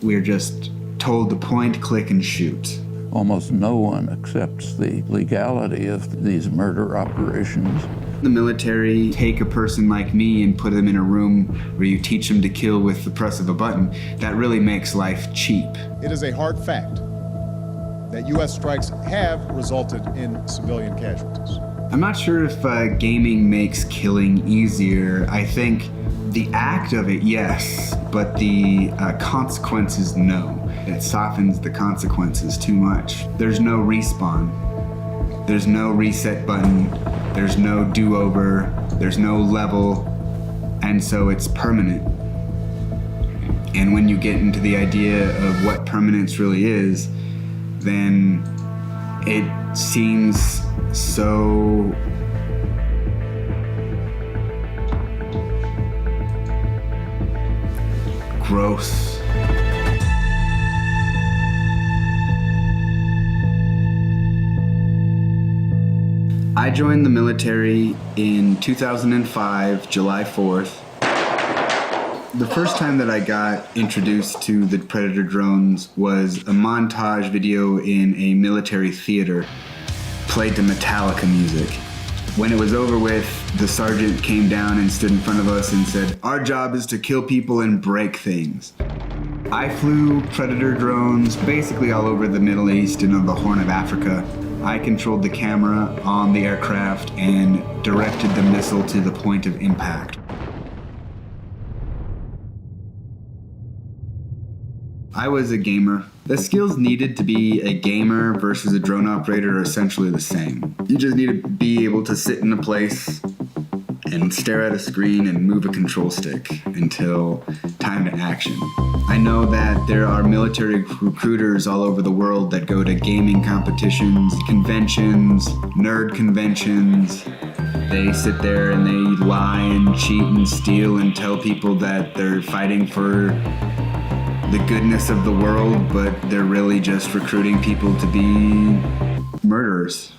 We're just told to point, click, and shoot. Almost no one accepts the legality of these murder operations. The military take a person like me and put them in a room where you teach them to kill with the press of a button. That really makes life cheap. It is a hard fact that U.S. strikes have resulted in civilian casualties. I'm not sure if gaming makes killing easier. I think the act of it, yes, but the consequences, no. It softens the consequences too much. There's no respawn. There's no reset button. There's no do-over. There's no level. And so it's permanent. And when you get into the idea of what permanence really is, then it seems so gross. I joined the military in 2005, July 4th. The first time that I got introduced to the Predator drones was a montage video in a military theater, played to Metallica music. When it was over with, the sergeant came down and stood in front of us and said, "Our job is to kill people and break things." I flew Predator drones basically all over the Middle East and on the Horn of Africa. I controlled the camera on the aircraft and directed the missile to the point of impact. I was a gamer. The skills needed to be a gamer versus a drone operator are essentially the same. You just need to be able to sit in a place and stare at a screen and move a control stick until time to action. I know that there are military recruiters all over the world that go to gaming competitions, conventions, nerd conventions. They sit there and they lie and cheat and steal and tell people that they're fighting for the goodness of the world, but they're really just recruiting people to be murderers.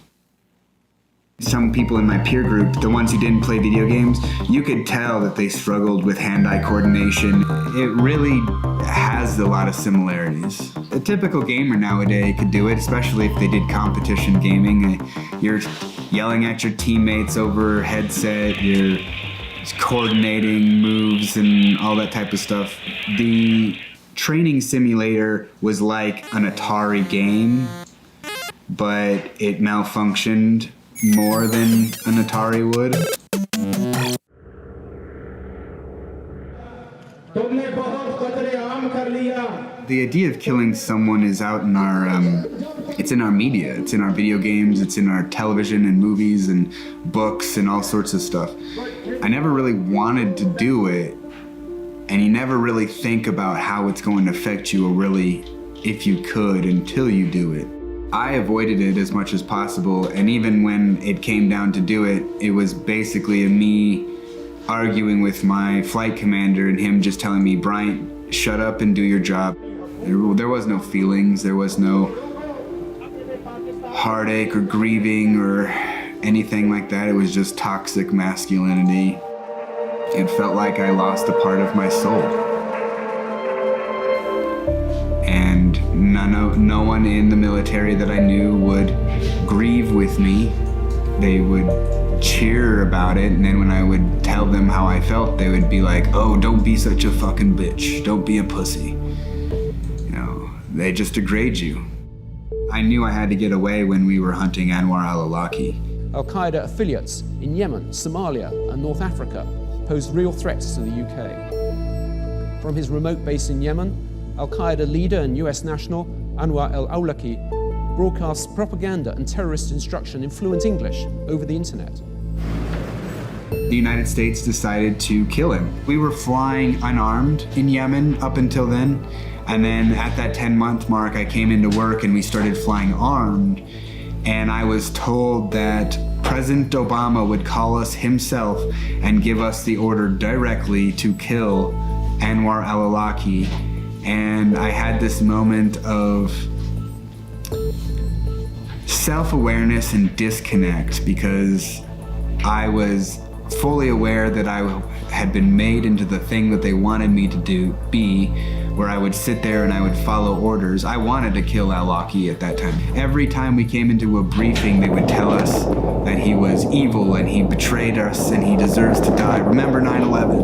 Some people in my peer group, the ones who didn't play video games, you could tell that they struggled with hand-eye coordination. It really has a lot of similarities. A typical gamer nowadays could do it, especially if they did competition gaming. You're yelling at your teammates over headset, you're coordinating moves and all that type of stuff. The training simulator was like an Atari game, but it malfunctioned more than an Atari would. The idea of killing someone is out in our, it's in our media, it's in our video games, it's in our television and movies and books and all sorts of stuff. I never really wanted to do it, and you never really think about how it's going to affect you, or really, if you could, until you do it. I avoided it as much as possible, and even when it came down to do it, it was basically me arguing with my flight commander and him just telling me, "Bryant, shut up and do your job." There was no feelings, there was no heartache or grieving or anything like that. It was just toxic masculinity. It felt like I lost a part of my soul. And no one in the military that I knew would grieve with me. They would cheer about it, and then when I would tell them how I felt, they would be like, "Oh, don't be such a fucking bitch. Don't be a pussy." You know, they just degrade you. I knew I had to get away when we were hunting Anwar al-Awlaki. Al-Qaeda affiliates in Yemen, Somalia, and North Africa posed real threats to the UK. From his remote base in Yemen, Al-Qaeda leader and US national Anwar al-Awlaki broadcasts propaganda and terrorist instruction in fluent English over the internet. The United States decided to kill him. We were flying unarmed in Yemen up until then, and then at that 10-month mark I came into work and we started flying armed, and I was told that President Obama would call us himself and give us the order directly to kill Anwar al-Awlaki. And I had this moment of self-awareness and disconnect, because I was fully aware that I had been made into the thing that they wanted me to be, where I would sit there and I would follow orders. I wanted to kill al-Awlaki at that time. Every time we came into a briefing, they would tell us that he was evil and he betrayed us and he deserves to die. Remember 9/11?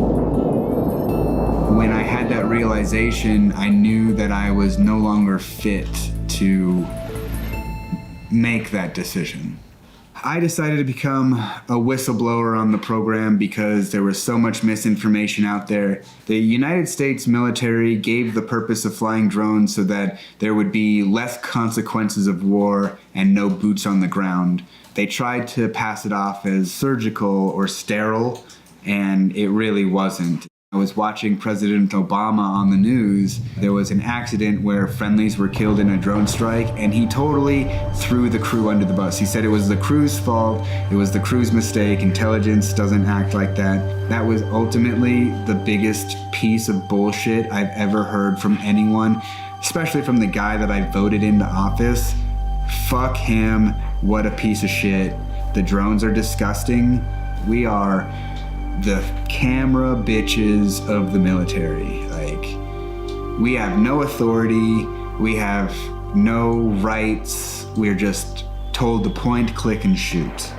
When I had that realization, I knew that I was no longer fit to make that decision. I decided to become a whistleblower on the program because there was so much misinformation out there. The United States military gave the purpose of flying drones so that there would be less consequences of war and no boots on the ground. They tried to pass it off as surgical or sterile, and it really wasn't. I was watching President Obama on the news. There was an accident where friendlies were killed in a drone strike, and he totally threw the crew under the bus. He said it was the crew's fault, it was the crew's mistake, intelligence doesn't act like that. That was ultimately the biggest piece of bullshit I've ever heard from anyone, especially from the guy that I voted into office. Fuck him, what a piece of shit. The drones are disgusting. We are the camera bitches of the military. Like, we have no authority, we have no rights, we're just told to point, click, and shoot.